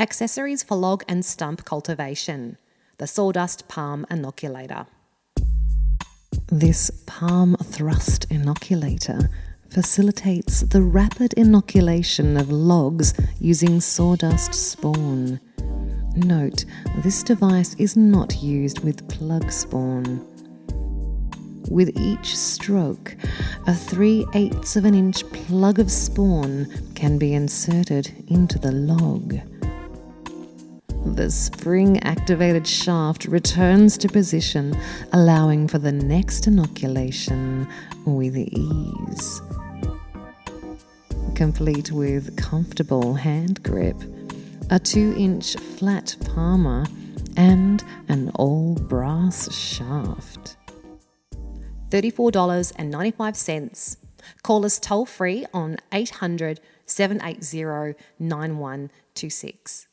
Accessories for log and stump cultivation. The sawdust palm inoculator. This palm thrust inoculator facilitates the rapid inoculation of logs using sawdust spawn. Note, this device is not used with plug spawn. With each stroke, a 3/8 of an inch plug of spawn can be inserted into the log. The spring-activated shaft returns to position, allowing for the next inoculation with ease. Complete with comfortable hand grip, a 2-inch flat palmer, and an all-brass shaft. $34.95. Call us toll-free on 800 780 9126.